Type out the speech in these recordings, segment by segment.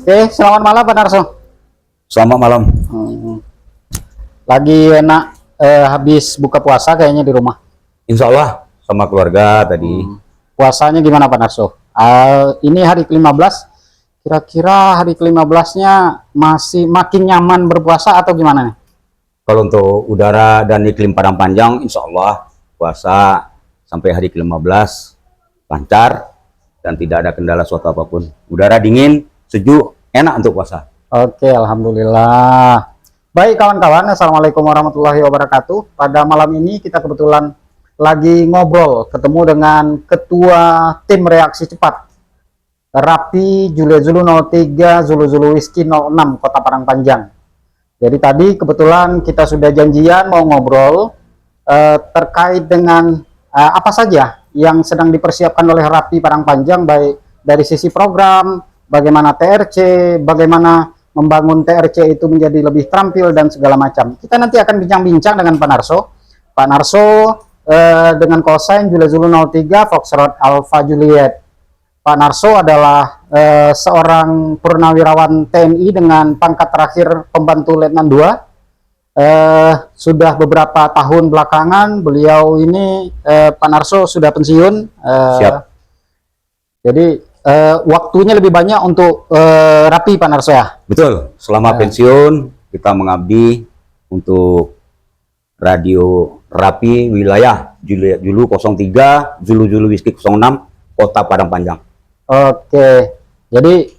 Oke, selamat malam Pak Narso. Selamat malam. Lagi enak habis buka puasa kayaknya di rumah. Insya Allah sama keluarga tadi. Puasanya gimana Pak Narso? Ini hari ke-15. Kira-kira hari ke-15-nya masih makin nyaman berpuasa atau gimana nih? Kalau untuk udara dan iklim Padang Panjang, insya Allah puasa sampai hari ke-15 lancar dan tidak ada kendala suatu apapun. Udara dingin, sejuk, enak untuk puasa. Oke, alhamdulillah. Baik kawan-kawan, assalamualaikum warahmatullahi wabarakatuh. Pada malam ini kita kebetulan lagi ngobrol, ketemu dengan Ketua Tim Reaksi Cepat Rapi Julia Zulu 03 Zulu Zulu Whiskey 06 Kota Padang Panjang. Jadi tadi kebetulan kita sudah janjian mau ngobrol terkait dengan apa saja yang sedang dipersiapkan oleh Rapi Padang Panjang, baik dari sisi program, bagaimana TRC, bagaimana membangun TRC itu menjadi lebih terampil dan segala macam. Kita nanti akan bincang-bincang dengan Pak Narso. Pak Narso dengan kosign Julia Zulu 03 Foxtrot Alpha Juliet. Pak Narso adalah seorang purnawirawan TNI dengan pangkat terakhir pembantu Letnan 2. Sudah beberapa tahun belakangan beliau ini Pak Narso sudah pensiun. Siap. Jadi waktunya lebih banyak untuk Rapi Pak Narso ya. Betul. Selama pensiun kita mengabdi untuk radio Rapi wilayah Julu 03 Zulu Zulu Whiskey 06 Kota Padang Panjang. Oke, jadi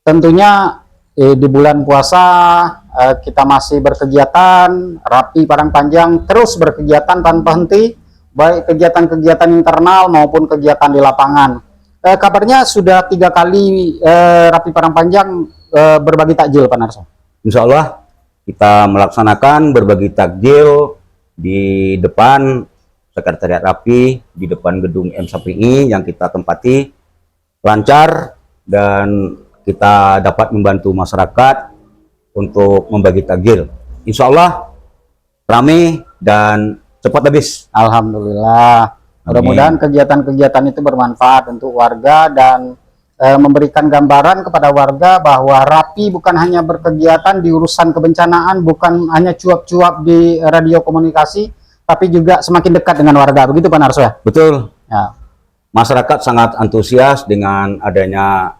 tentunya di bulan puasa kita masih berkegiatan. Rapi Padang Panjang terus berkegiatan tanpa henti, baik kegiatan-kegiatan internal maupun kegiatan di lapangan. Kabarnya sudah 3 kali Rapi Padang Panjang berbagi takjil Pak Narso. Insya Allah kita melaksanakan berbagi takjil di depan Sekretariat Rapi, di depan gedung MSPI yang kita tempati lancar, dan kita dapat membantu masyarakat untuk membagi takjil. Insya Allah ramai dan cepat habis. Alhamdulillah. Mudah-mudahan kegiatan-kegiatan itu bermanfaat untuk warga dan memberikan gambaran kepada warga bahwa Rapi bukan hanya berkegiatan di urusan kebencanaan, bukan hanya cuap-cuap di radio komunikasi, tapi juga semakin dekat dengan warga. Begitu Pak Narso ya? Betul. Ya. Masyarakat sangat antusias dengan adanya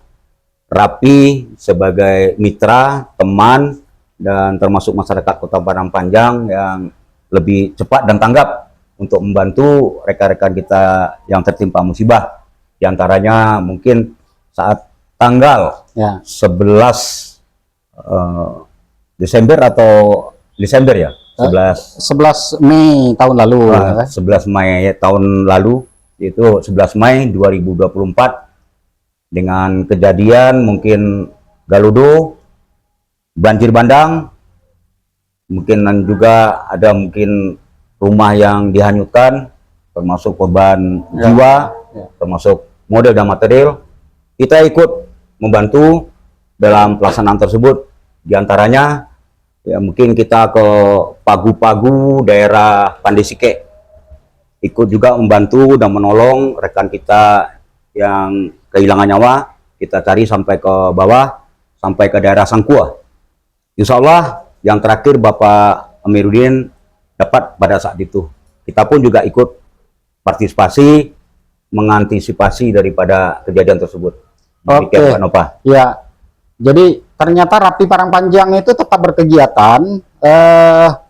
Rapi sebagai mitra, teman, dan termasuk masyarakat Kota Padang Panjang yang lebih cepat dan tanggap untuk membantu rekan-rekan kita yang tertimpa musibah. Di antaranya mungkin saat tanggal 11 Desember atau Desember ya? 11 Mei tahun lalu. 11 Mei tahun lalu, yaitu 11 Mei 2024, dengan kejadian mungkin Galudo, banjir bandang, mungkin juga ada mungkin rumah yang dihanyutkan, termasuk korban jiwa, termasuk model dan material. Kita ikut membantu dalam pelaksanaan tersebut. Di antaranya ya mungkin kita ke Pagu-Pagu daerah Pandesike, ikut juga membantu dan menolong rekan kita yang kehilangan nyawa. Kita cari sampai ke bawah, sampai ke daerah Sangkua. Insya Allah yang terakhir Bapak Amiruddin dapat pada saat itu. Kita pun juga ikut partisipasi mengantisipasi daripada kejadian tersebut. Oke. Pak Nova. Ya, jadi ternyata Rapi Padang Panjang itu tetap berkegiatan.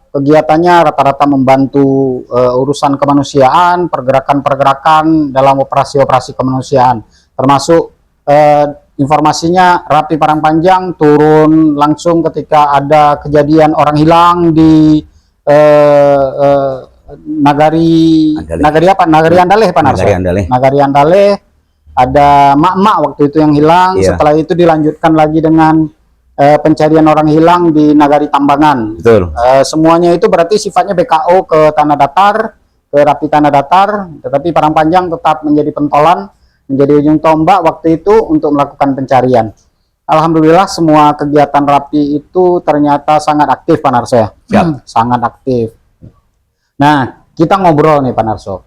Kegiatannya rata-rata membantu urusan kemanusiaan, pergerakan-pergerakan dalam operasi-operasi kemanusiaan, termasuk informasinya Rapi Padang Panjang turun langsung ketika ada kejadian orang hilang di Nagari Andaleh Pak Narso. Nagari Andaleh ada mak-mak waktu itu yang hilang. Setelah itu dilanjutkan lagi dengan pencarian orang hilang di Nagari Tambangan. Betul. Semuanya itu berarti sifatnya BKO ke tanah datar, ke Rapi tanah datar, tetapi Padang Panjang tetap menjadi pentolan, menjadi ujung tombak waktu itu untuk melakukan pencarian. Alhamdulillah semua kegiatan Rapi itu ternyata sangat aktif Pak Narso ya. Sangat aktif. Nah, kita ngobrol nih Pak Narso.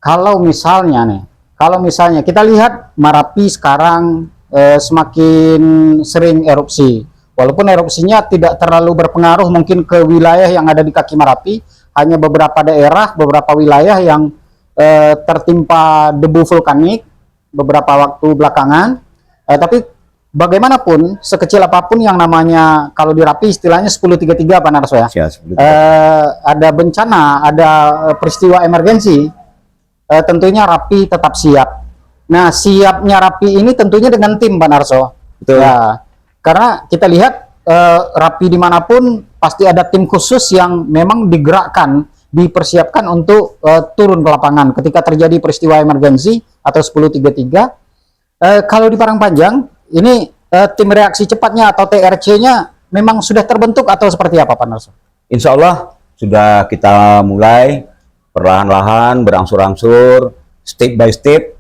Kalau misalnya kita lihat Marapi sekarang semakin sering erupsi. Walaupun erupsinya tidak terlalu berpengaruh mungkin ke wilayah yang ada di kaki Merapi, hanya beberapa daerah, beberapa wilayah yang tertimpa debu vulkanik beberapa waktu belakangan. Tapi bagaimanapun, sekecil apapun yang namanya, kalau di Rapi istilahnya 1033 Pak Narso ya, Ya, seperti itu. ada bencana, ada peristiwa emergensi, tentunya Rapi tetap siap. Nah, siapnya Rapi ini tentunya dengan tim Pak Narso. Betul. Ya, karena kita lihat Rapi dimanapun pasti ada tim khusus yang memang digerakkan, dipersiapkan untuk turun ke lapangan ketika terjadi peristiwa emergensi atau 1033. Kalau di Parangpanjang ini tim reaksi cepatnya atau TRC-nya memang sudah terbentuk atau seperti apa Pak Narso? Insya Allah sudah kita mulai perlahan-lahan, berangsur-angsur, step by step,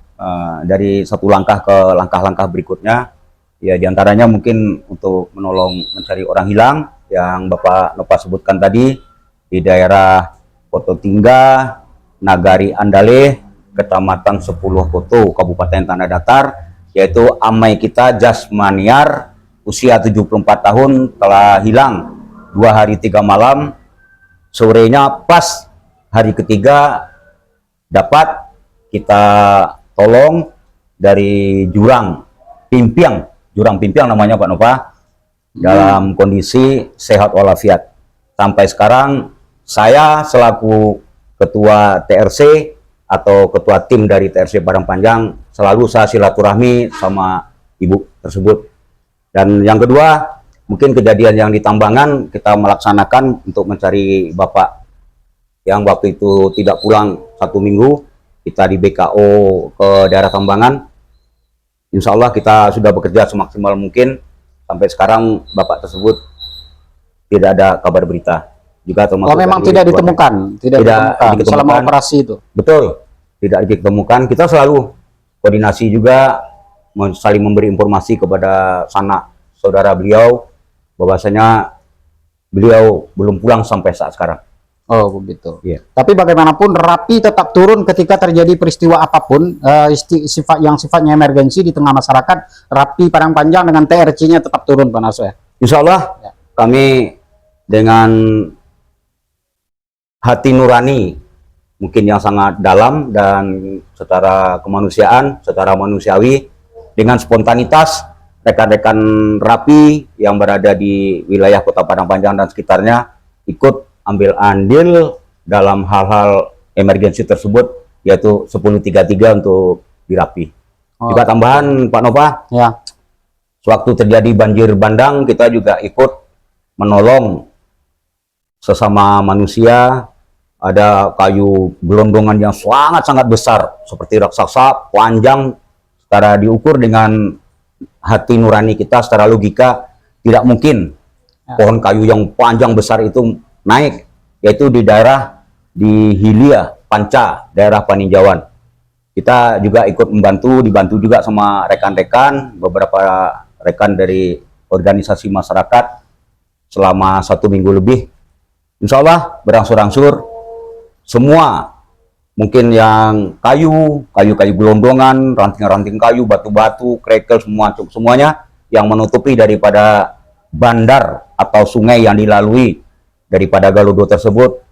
dari satu langkah ke langkah-langkah berikutnya. Ya, diantaranya mungkin untuk menolong mencari orang hilang yang Bapak Nova sebutkan tadi di daerah Poto Tingga, Nagari Andale, Kecamatan 10 Koto, Kabupaten Tanah Datar, yaitu amai kita Jasmaniar, usia 74 tahun, telah hilang 2 hari 3 malam. Sorenya pas hari ketiga dapat kita tolong dari jurang Pimpiang namanya Pak Nova, dalam kondisi sehat walafiat. Sampai sekarang saya selaku ketua TRC atau ketua tim dari TRC Parangpanjang selalu saya silaturahmi sama ibu tersebut. Dan yang kedua, mungkin kejadian yang di Tambangan kita melaksanakan untuk mencari bapak yang waktu itu tidak pulang 1 minggu. Kita di BKO ke daerah Tambangan. Insya Allah kita sudah bekerja semaksimal mungkin. Sampai sekarang bapak tersebut tidak ada kabar berita. Juga termasuk memang tidak ditemukan, tidak ditemukan selama operasi itu. Betul, tidak ditemukan. Kita selalu koordinasi juga, saling memberi informasi kepada sanak saudara beliau bahwasanya beliau belum pulang sampai saat sekarang. Oh begitu. Iya. Tapi bagaimanapun Rapi tetap turun ketika terjadi peristiwa apapun, sifatnya emergensi di tengah masyarakat. Rapi Parangpanjang dengan TRC-nya tetap turun Pak Narso ya. Insya Allah Ya. kami dengan hati nurani mungkin yang sangat dalam dan secara kemanusiaan, secara manusiawi, dengan spontanitas rekan-rekan Rapi yang berada di wilayah Kota Parangpanjang dan sekitarnya ikut ambil andil dalam hal-hal emergensi tersebut, yaitu 1033 untuk di Rapi. Juga tambahan Pak Nova, Ya. sewaktu terjadi banjir bandang kita juga ikut menolong sesama manusia. Ada kayu gelondongan yang sangat-sangat besar seperti raksasa, panjang, secara diukur dengan hati nurani kita secara logika tidak mungkin pohon kayu yang panjang besar itu naik, yaitu di daerah di Hilia, Panca, daerah Paninjauan. Kita juga ikut dibantu juga sama rekan-rekan, beberapa rekan dari organisasi masyarakat selama 1 minggu lebih. Insya Allah berangsur-angsur semua, mungkin yang kayu gelondongan, ranting-ranting kayu, batu-batu, kerikil, semuanya yang menutupi daripada bandar atau sungai yang dilalui daripada Galudo tersebut,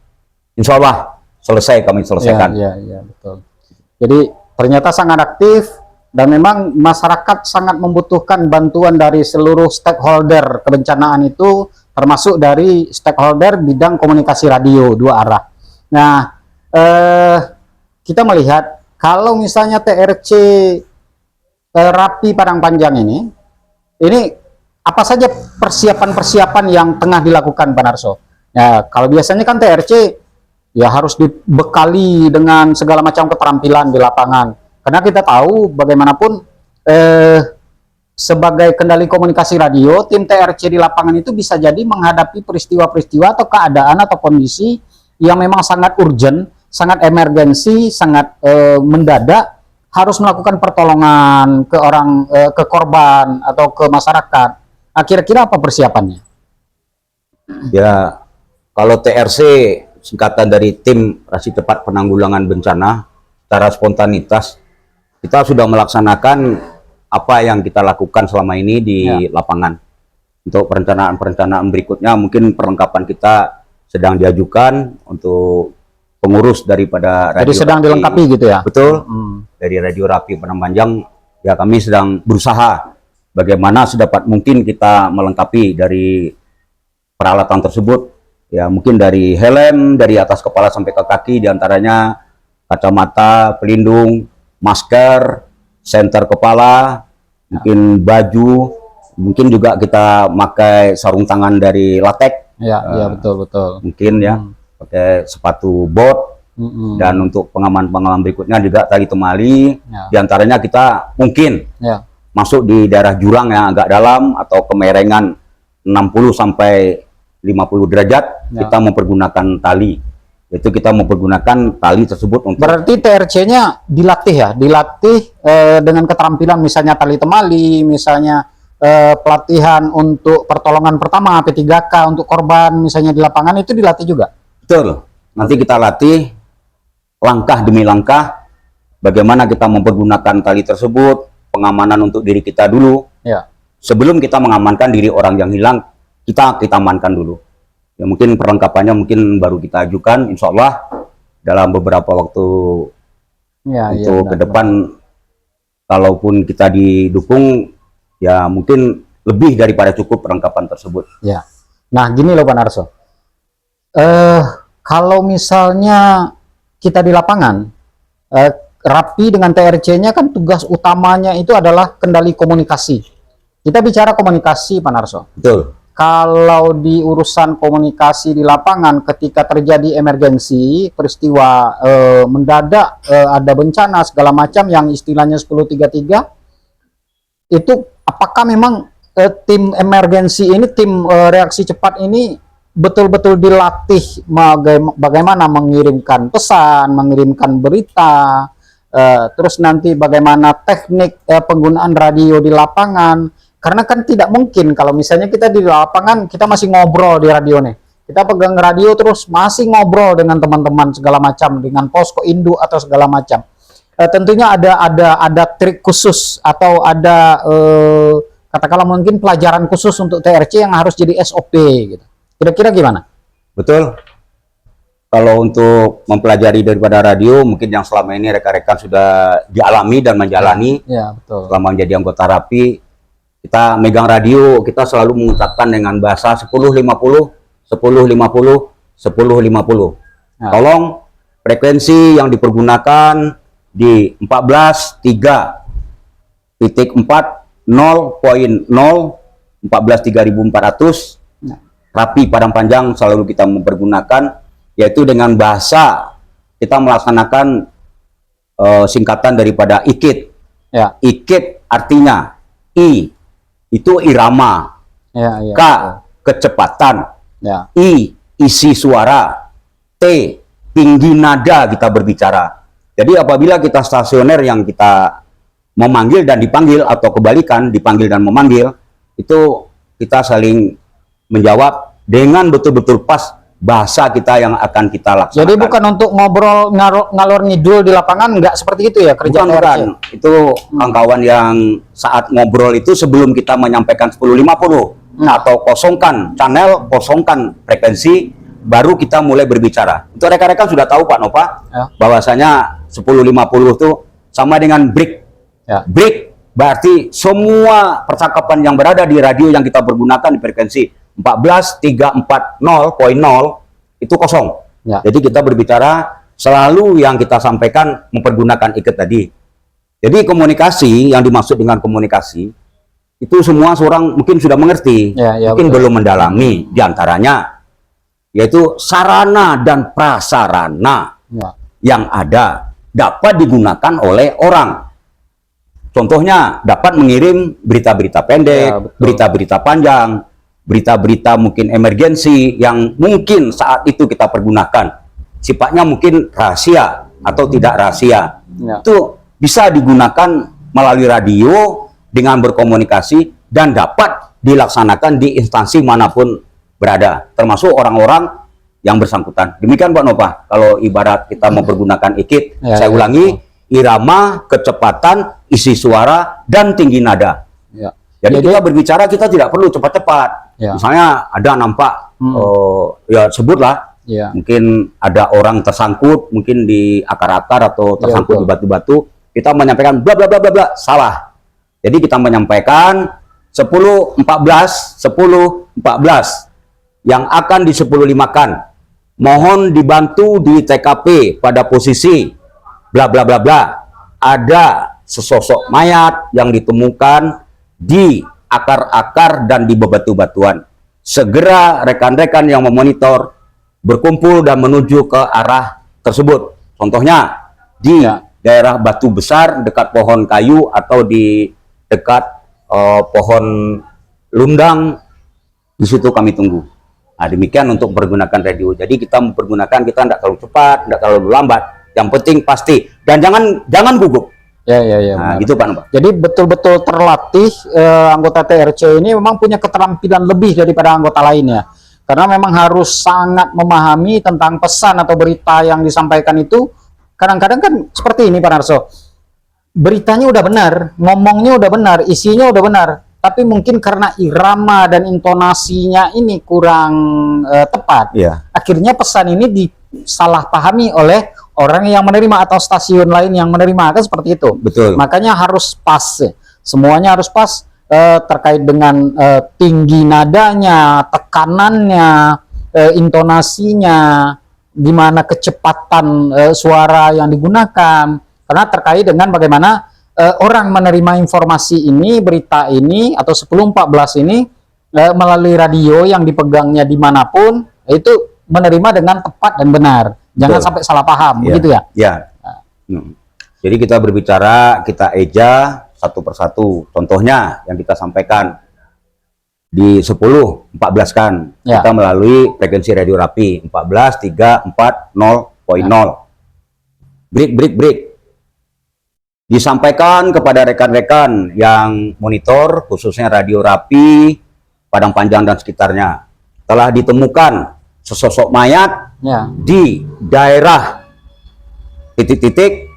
insya Allah kami selesaikan. Iya, betul. Jadi ternyata sangat aktif dan memang masyarakat sangat membutuhkan bantuan dari seluruh stakeholder kebencanaan itu, termasuk dari stakeholder bidang komunikasi radio 2 arah. Nah, kita melihat kalau misalnya TRC Rapi Parangpanjang ini apa saja persiapan-persiapan yang tengah dilakukan Pak Narso? Ya, kalau biasanya kan TRC ya harus dibekali dengan segala macam keterampilan di lapangan. Karena kita tahu bagaimanapun sebagai kendali komunikasi radio, tim TRC di lapangan itu bisa jadi menghadapi peristiwa-peristiwa atau keadaan atau kondisi yang memang sangat urgent, sangat emergensi, sangat mendadak, harus melakukan pertolongan ke korban atau ke masyarakat. Nah, kira-kira apa persiapannya? Ya, kalau TRC singkatan dari Tim Reaksi Cepat Penanggulangan Bencana, secara spontanitas kita sudah melaksanakan apa yang kita lakukan selama ini di lapangan. Untuk perencanaan-perencanaan berikutnya mungkin perlengkapan kita sedang diajukan untuk pengurus daripada Jadi Radio sedang Rapi. dilengkapi gitu ya? Betul. Dari Radio Rapi Padang Panjang, ya kami sedang berusaha bagaimana sedapat mungkin kita melengkapi dari peralatan tersebut. Ya mungkin dari helm, dari atas kepala sampai ke kaki, diantaranya kacamata pelindung, masker, senter kepala, mungkin baju, mungkin juga kita pakai sarung tangan dari latex. Iya betul. Mungkin ya, pakai sepatu bot. Dan untuk pengaman-pengaman berikutnya juga tali temali, diantaranya kita mungkin masuk di daerah jurang yang agak dalam atau kemerengan 60 sampai 50 derajat, kita mempergunakan tali. Itu kita mempergunakan tali tersebut untuk... Berarti TRC-nya dilatih ya? Dilatih dengan keterampilan misalnya tali temali, misalnya pelatihan untuk pertolongan pertama, P3K untuk korban misalnya di lapangan, itu dilatih juga? Betul. Nanti kita latih langkah demi langkah, bagaimana kita mempergunakan tali tersebut, pengamanan untuk diri kita dulu. Sebelum kita mengamankan diri orang yang hilang, kita amankan dulu. Ya mungkin perlengkapannya mungkin baru kita ajukan, insya Allah dalam beberapa waktu untuk ke depan, kalaupun kita didukung, ya mungkin lebih daripada cukup perlengkapan tersebut. Ya. Nah gini loh Pak Narso, kalau misalnya kita di lapangan, Rapi dengan TRC-nya kan tugas utamanya itu adalah kendali komunikasi. Kita bicara komunikasi Pak Narso. Betul. Kalau di urusan komunikasi di lapangan, ketika terjadi emergensi, peristiwa mendadak, ada bencana segala macam yang istilahnya 1033, itu apakah memang tim emergensi ini, tim reaksi cepat ini betul-betul dilatih bagaimana mengirimkan pesan, mengirimkan berita, terus nanti bagaimana teknik penggunaan radio di lapangan? Karena kan tidak mungkin kalau misalnya kita di lapangan, kita masih ngobrol di radio nih. Kita pegang radio terus masih ngobrol dengan teman-teman segala macam, dengan posko induk atau segala macam. Tentunya ada trik khusus atau ada katakanlah mungkin pelajaran khusus untuk TRC yang harus jadi SOP gitu. Kira-kira gimana? Betul. Kalau untuk mempelajari daripada radio, mungkin yang selama ini rekan-rekan sudah dialami dan menjalani. Ya, betul. Selama menjadi anggota Rapi, kita megang radio, kita selalu mengucapkan dengan bahasa 1050, 1050, 1050. Tolong frekuensi yang dipergunakan di 14.3.40.0 14.3400 Rapi Padang Panjang selalu kita mempergunakan, yaitu dengan bahasa kita melaksanakan singkatan daripada IKIT. IKIT artinya I itu irama, K kecepatan, I isi suara, T tinggi nada kita berbicara. Jadi apabila kita stasioner yang kita memanggil dan dipanggil, atau kebalikan dipanggil dan memanggil, itu kita saling menjawab dengan betul-betul pas bahasa kita yang akan kita laksanakan. Jadi bukan untuk ngobrol ngalor ngidul di lapangan, nggak seperti itu ya kerja TRC? Bukan. Itu kawan-kawan yang saat ngobrol itu sebelum kita menyampaikan 1050 atau kosongkan channel, kosongkan frekuensi, baru kita mulai berbicara. Itu rekan-rekan sudah tahu Pak Nova, bahwasanya 1050 itu sama dengan break. Break berarti semua percakapan yang berada di radio yang kita pergunakan di frekuensi 14.340.0 itu kosong. Jadi kita berbicara selalu yang kita sampaikan mempergunakan IKIT tadi. Jadi komunikasi, yang dimaksud dengan komunikasi itu semua seorang mungkin sudah mengerti, mungkin betul. Belum mendalami diantaranya, yaitu sarana dan prasarana yang ada dapat digunakan oleh orang. Contohnya dapat mengirim berita-berita pendek, berita-berita panjang, berita-berita mungkin emergensi yang mungkin saat itu kita pergunakan. Sifatnya mungkin rahasia atau tidak rahasia. Itu bisa digunakan melalui radio dengan berkomunikasi dan dapat dilaksanakan di instansi manapun berada, termasuk orang-orang yang bersangkutan. Demikian Pak Nova, kalau ibarat kita mempergunakan IKIT, saya ulangi, irama, kecepatan, isi suara, dan tinggi nada. Ya. Jadi kita berbicara, kita tidak perlu cepat-cepat. Ya. Misalnya ada nampak, ya sebutlah, Ya. mungkin ada orang tersangkut, mungkin di akar-akar atau tersangkut betul. di batu-batu, kita menyampaikan bla bla bla bla bla, salah. Jadi kita menyampaikan 10.14, 10.14 yang akan di 10.5-kan. Mohon dibantu di TKP pada posisi bla bla bla bla. Ada sesosok mayat yang ditemukan di akar-akar dan di bebatu-batuan. Segera rekan-rekan yang memonitor berkumpul dan menuju ke arah tersebut. Contohnya di daerah batu besar dekat pohon kayu atau di dekat pohon lundang, di situ kami tunggu. Nah, demikian untuk mempergunakan radio. Jadi kita mempergunakan, kita tidak terlalu cepat, tidak terlalu lambat. Yang penting pasti, dan jangan gugup. Ya, Nah, gitu Pak. Jadi betul-betul terlatih, anggota TRC ini memang punya keterampilan lebih daripada anggota lainnya. Karena memang harus sangat memahami tentang pesan atau berita yang disampaikan itu. Kadang-kadang kan seperti ini Pak Narso. Beritanya udah benar, ngomongnya udah benar, isinya udah benar. Tapi mungkin karena irama dan intonasinya ini kurang tepat. Iya. Akhirnya pesan ini disalahpahami oleh orang yang menerima atau stasiun lain yang menerima, kan seperti itu. Betul. Makanya harus pas, semuanya harus pas, terkait dengan tinggi nadanya, tekanannya, intonasinya, gimana kecepatan suara yang digunakan, karena terkait dengan bagaimana orang menerima informasi ini, berita ini atau 10.14 ini melalui radio yang dipegangnya dimanapun, itu menerima dengan tepat dan benar. Jangan sampai salah paham, begitu ya? Ya. Jadi kita berbicara, kita eja satu persatu. Contohnya yang kita sampaikan di 10.14 kan, kita melalui frekuensi radio Rapi 14.340.0. Break. Disampaikan kepada rekan-rekan yang monitor, khususnya radio Rapi, Padang Panjang dan sekitarnya. Telah ditemukan sesosok mayat di daerah titik-titik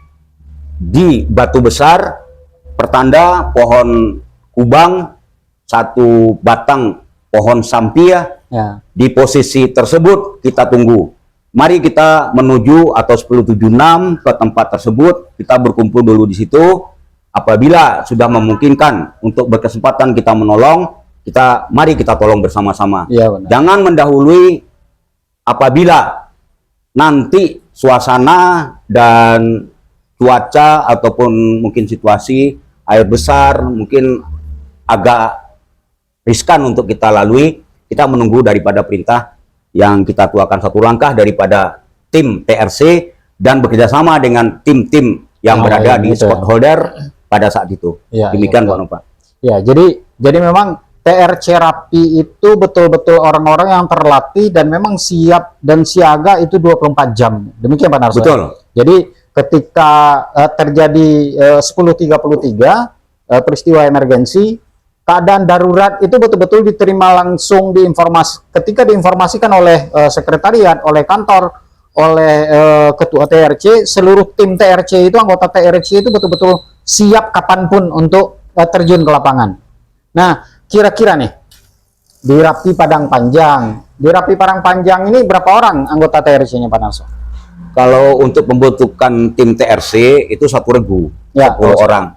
di batu besar, pertanda pohon kubang, satu batang pohon sampia. Di posisi tersebut kita tunggu. Mari kita menuju atau 1076 ke tempat tersebut. Kita berkumpul dulu di situ. Apabila sudah memungkinkan untuk berkesempatan kita menolong, mari kita tolong bersama-sama. Jangan mendahului. Apabila nanti suasana dan cuaca ataupun mungkin situasi air besar mungkin agak riskan untuk kita lalui, kita menunggu daripada perintah yang kita tuakan satu langkah daripada tim TRC dan bekerjasama dengan tim-tim yang berada di spot holder pada saat itu. Demikian Pak Nova. Ya, jadi memang TRC Rapi itu betul-betul orang-orang yang terlatih dan memang siap dan siaga itu 24 jam. Demikian Pak Narso. Betul. Jadi ketika terjadi 10.33 peristiwa emergensi, keadaan darurat itu betul-betul diterima langsung ketika diinformasikan oleh sekretariat, oleh kantor, oleh ketua TRC, seluruh tim TRC itu, anggota TRC itu betul-betul siap kapanpun untuk terjun ke lapangan. Nah, kira-kira nih di Rapi Padang Panjang, ini berapa orang anggota TRC-nya Pak Narso? Kalau untuk pembentukan tim TRC itu satu regu, 10 orang.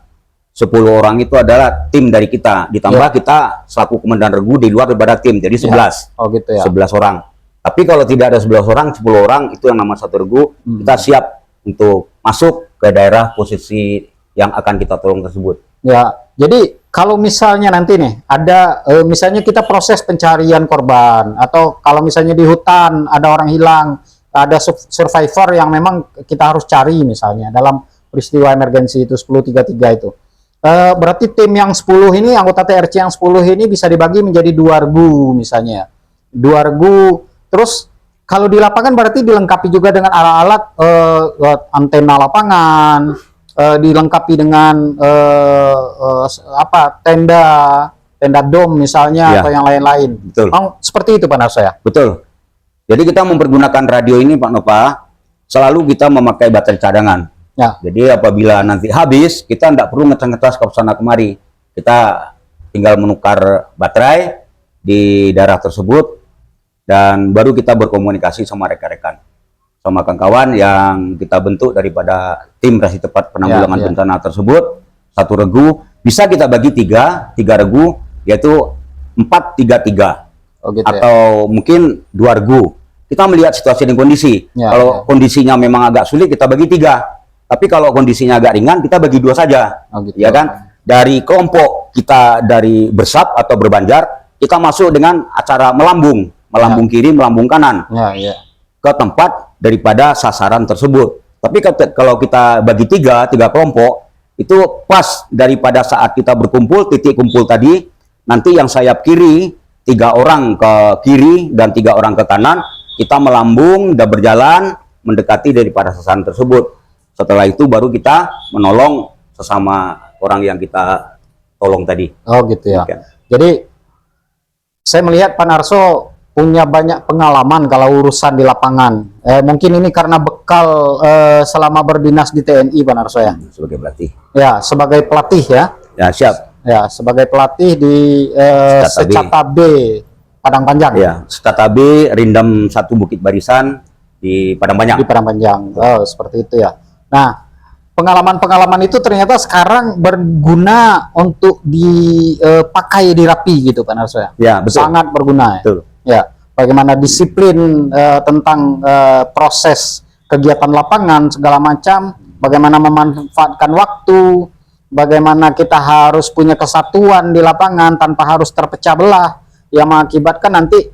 10 orang itu adalah tim dari kita, ditambah kita selaku komandan regu di luar daripada tim, jadi 11. 11 orang. Tapi kalau tidak ada 11 orang, 10 orang itu yang nama satu regu, kita siap untuk masuk ke daerah posisi yang akan kita tolong tersebut. Ya, jadi kalau misalnya nanti nih ada misalnya kita proses pencarian korban, atau kalau misalnya di hutan ada orang hilang, ada survivor yang memang kita harus cari misalnya dalam peristiwa emergensi itu 10.33 itu. Berarti tim yang 10 ini, anggota TRC yang 10 ini bisa dibagi menjadi 2 regu misalnya. 2 regu, terus kalau di lapangan berarti dilengkapi juga dengan alat-alat antena lapangan, dilengkapi dengan tenda dom misalnya, atau yang lain-lain. Betul. Seperti itu Pak Narso ya? Betul. Jadi kita mempergunakan radio ini Pak Nova, selalu kita memakai baterai cadangan. Ya. Jadi apabila nanti habis, kita tidak perlu ngecas-ngecas ke sana kemari. Kita tinggal menukar baterai di daerah tersebut dan baru kita berkomunikasi sama rekan-rekan, sama kawan-kawan yang kita bentuk daripada tim reaksi cepat penanggulangan bencana tersebut. Satu regu bisa kita bagi tiga regu, yaitu 4-3-3. Oh, gitu atau mungkin 2 regu. Kita melihat situasi dan kondisi. Kalau kondisinya memang agak sulit, kita bagi 3. Tapi kalau kondisinya agak ringan, kita bagi 2 saja. Oh, gitu. Ya kan? Dari kelompok kita dari bersap atau berbanjar, kita masuk dengan acara melambung kiri, melambung kanan ke tempat daripada sasaran tersebut. Tapi kalau kita bagi tiga kelompok, itu pas daripada saat kita berkumpul, titik kumpul tadi, nanti yang sayap kiri 3 orang ke kiri dan 3 orang ke kanan, kita melambung dan berjalan mendekati daripada sasaran tersebut. Setelah itu baru kita menolong sesama orang yang kita tolong tadi. Oh gitu ya. Okay. Jadi saya melihat Pak Narso punya banyak pengalaman kalau urusan di lapangan. Mungkin ini karena bekal selama berdinas di TNI, Pak Narso ya. Sebagai pelatih. Ya, sebagai pelatih ya. Ya, siap. Ya, sebagai pelatih di Secata B Padang Panjang. Ya, Secata B Rindam 1 Bukit Barisan di Padang Panjang. Di Padang Panjang. Oh, seperti itu ya. Nah, pengalaman-pengalaman itu ternyata sekarang berguna untuk dipakai di Rapi gitu, Pak Narso ya. Ya, betul. Sangat berguna. Betul. Ya, bagaimana disiplin tentang proses kegiatan lapangan segala macam, bagaimana memanfaatkan waktu, bagaimana kita harus punya kesatuan di lapangan tanpa harus terpecah belah yang mengakibatkan nanti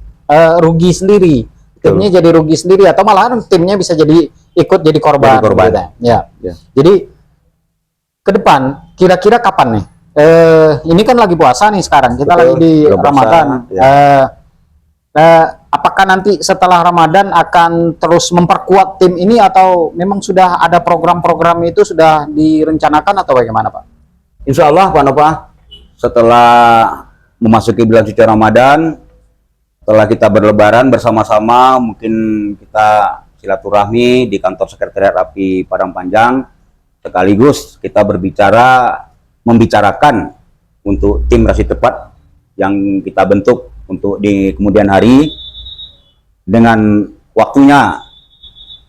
rugi sendiri. Timnya jadi rugi sendiri atau malahan timnya bisa ikut jadi korban. Gitu. Ya. Jadi ke depan kira-kira kapan nih? Ini kan lagi puasa nih sekarang. Kita lagi di Ramadan. Apakah nanti setelah Ramadan akan terus memperkuat tim ini atau memang sudah ada program-program itu sudah direncanakan atau bagaimana, Pak? Insya Allah, Pak Nova, setelah memasuki bulan suci Ramadan, setelah kita berlebaran bersama-sama, mungkin kita silaturahmi di kantor sekretariat Rapi Padang Panjang, sekaligus kita membicarakan untuk tim reaksi cepat yang kita bentuk untuk di kemudian hari. Dengan waktunya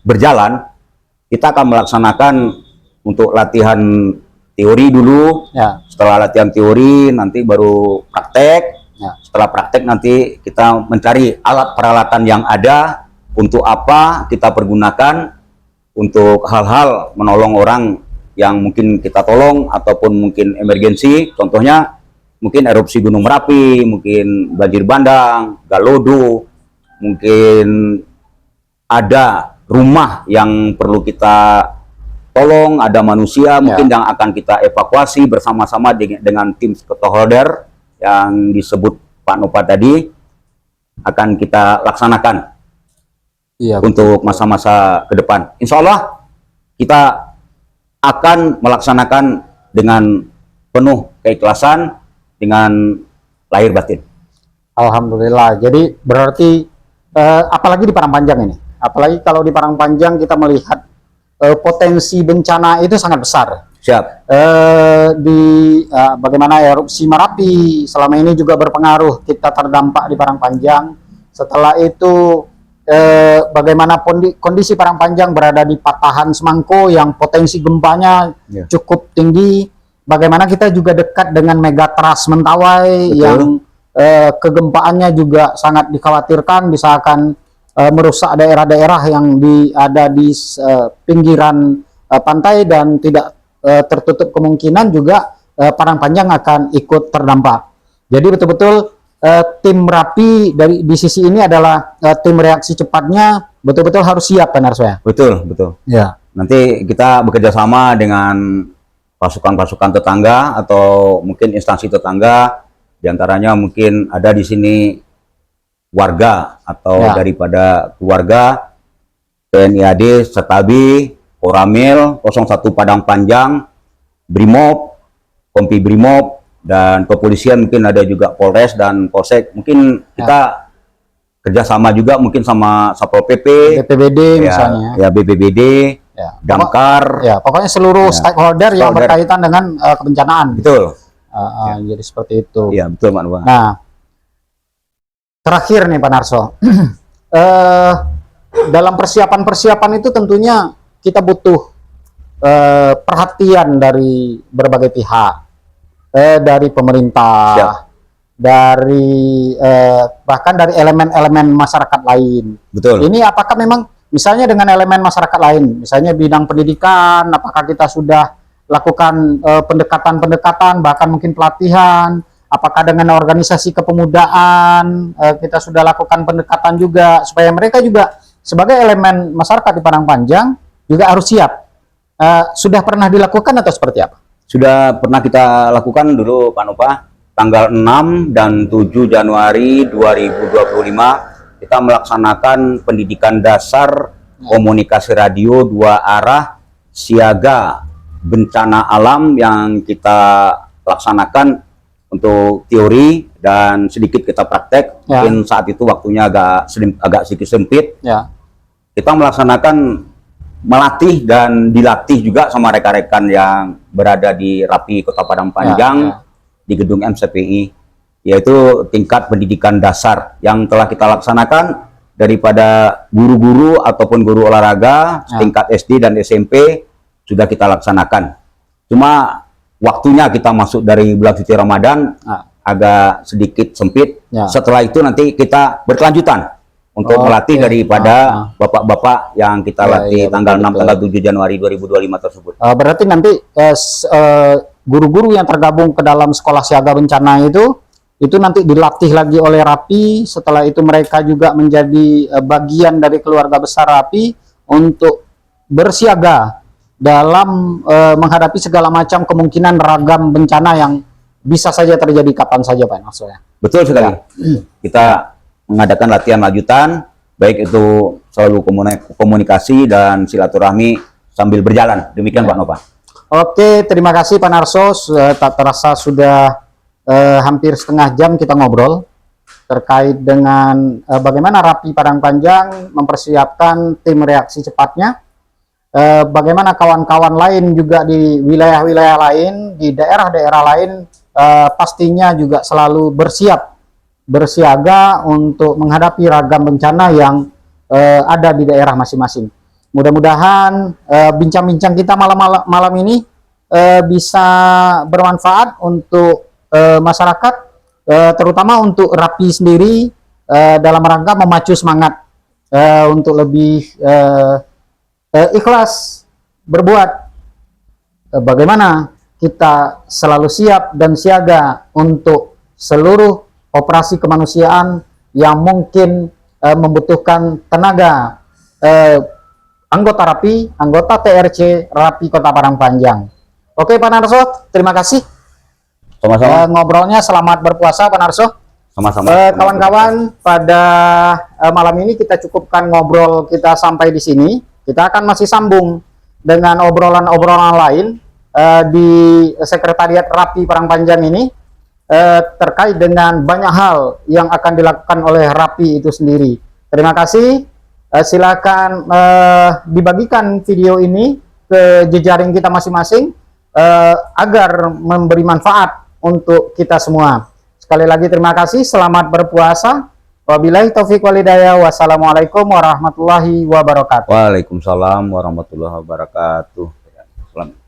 berjalan, kita akan melaksanakan untuk latihan teori dulu. Setelah latihan teori nanti baru praktek. Setelah praktek nanti kita mencari alat peralatan yang ada untuk apa kita pergunakan untuk hal-hal menolong orang yang mungkin kita tolong ataupun mungkin emergensi. Contohnya mungkin erupsi Gunung Merapi, mungkin banjir bandang, galodo, mungkin ada rumah yang perlu kita tolong, ada manusia mungkin yang akan kita evakuasi bersama-sama dengan tim stakeholder yang disebut Pak Nova tadi, akan kita laksanakan untuk masa-masa ke depan. Insya Allah kita akan melaksanakan dengan penuh keikhlasan, dengan lahir batin. Alhamdulillah. Jadi berarti apalagi di Padang Panjang ini, apalagi kalau di Padang Panjang kita melihat potensi bencana itu sangat besar. Siap. Bagaimana erupsi Merapi selama ini juga berpengaruh, kita terdampak di Padang Panjang. Setelah itu bagaimana kondisi Padang Panjang berada di patahan Semangko yang potensi gempanya cukup tinggi. Bagaimana kita juga dekat dengan Megatrust Mentawai. Betul. Yang kegempaannya juga sangat dikhawatirkan bisa akan merusak daerah-daerah yang ada di pinggiran pantai dan tidak tertutup kemungkinan juga Padang Panjang akan ikut terdampak. Jadi betul-betul tim Rapi di sisi ini adalah tim reaksi cepatnya betul-betul harus siap, Pak Narso ya. Betul. Ya. Nanti kita bekerja sama dengan pasukan-pasukan tetangga atau mungkin instansi tetangga, diantaranya mungkin ada di sini warga atau daripada keluarga TNI AD, Setabi, Koramil, 01 Padang Panjang, Brimob, Kompi Brimob, dan kepolisian mungkin ada juga Polres dan Polsek. Mungkin kita kerjasama juga mungkin sama Satpol PP, BPBD misalnya. Ya BPBD, Ya. damkar. Ya, pokoknya seluruh Ya, stakeholder yang stakeholder. berkaitan dengan kebencanaan. Betul. Jadi seperti itu. Iya, betul Pak Nufa. Nah, terakhir nih Pak Narso, eh, dalam persiapan-persiapan itu tentunya kita butuh perhatian dari berbagai pihak, dari pemerintah, Siap. dari bahkan dari elemen-elemen masyarakat lain. Betul. Ini apakah memang misalnya dengan elemen masyarakat lain, misalnya bidang pendidikan, apakah kita sudah lakukan pendekatan-pendekatan, bahkan mungkin pelatihan? Apakah dengan organisasi kepemudaan kita sudah lakukan pendekatan juga supaya mereka juga sebagai elemen masyarakat di Padang Panjang juga harus siap. Sudah pernah dilakukan atau seperti apa? Sudah pernah kita lakukan dulu Pak Nova, tanggal 6 dan 7 Januari 2025 kita melaksanakan pendidikan dasar komunikasi radio 2 arah siaga bencana alam yang kita laksanakan untuk teori dan sedikit kita praktek. Ya. Mungkin saat itu waktunya agak sedikit sempit. Ya. Kita melaksanakan melatih dan dilatih juga sama rekan-rekan yang berada di Rapi Kota Padang Panjang, Ya. di gedung MCPI, yaitu tingkat pendidikan dasar yang telah kita laksanakan daripada guru-guru ataupun guru olahraga Ya. tingkat SD dan SMP sudah kita laksanakan. Cuma waktunya kita masuk dari bulan suci Ramadan agak sedikit sempit. Ya. Setelah itu nanti kita berkelanjutan untuk melatih daripada bapak-bapak yang kita latih tanggal 6 tanggal 7 Januari 2025 tersebut. Berarti nanti guru-guru yang tergabung ke dalam sekolah siaga bencana itu nanti dilatih lagi oleh Rapi. Setelah itu mereka juga menjadi bagian dari keluarga besar Rapi untuk bersiaga dalam menghadapi segala macam kemungkinan ragam bencana yang bisa saja terjadi kapan saja Pak maksudnya. Betul sekali. Ya. Kita mengadakan latihan lanjutan, baik itu selalu komunikasi dan silaturahmi sambil berjalan. Demikian Pak Nova. Oke, terima kasih Pak Narso. Tak terasa sudah hampir setengah jam kita ngobrol terkait dengan bagaimana Rapi Padang Panjang mempersiapkan tim reaksi cepatnya. Bagaimana kawan-kawan lain juga di wilayah-wilayah lain, di daerah-daerah lain pastinya juga selalu bersiaga untuk menghadapi ragam bencana yang ada di daerah masing-masing. Mudah-mudahan bincang-bincang kita malam ini bisa bermanfaat untuk masyarakat, terutama untuk Rapi sendiri dalam rangka memacu semangat untuk lebih ikhlas berbuat. Bagaimana kita selalu siap dan siaga untuk seluruh operasi kemanusiaan yang mungkin membutuhkan tenaga anggota Rapi, anggota TRC Rapi Kota Padang Panjang. Oke Pak Narso, terima kasih. Sama-sama. Ngobrolnya selamat berpuasa Pak Narso. Sama-sama. Kawan-kawan, pada malam ini kita cukupkan ngobrol kita sampai di sini. Kita akan masih sambung dengan obrolan-obrolan lain di Sekretariat Rapi Padang Panjang ini terkait dengan banyak hal yang akan dilakukan oleh Rapi itu sendiri. Terima kasih. Silakan dibagikan video ini ke jejaring kita masing-masing agar memberi manfaat untuk kita semua. Sekali lagi terima kasih. Selamat berpuasa. Wabillahi taufiq walhidayah. Wassalamualaikum warahmatullahi wabarakatuh. Waalaikumsalam warahmatullahi wabarakatuh. Selamat.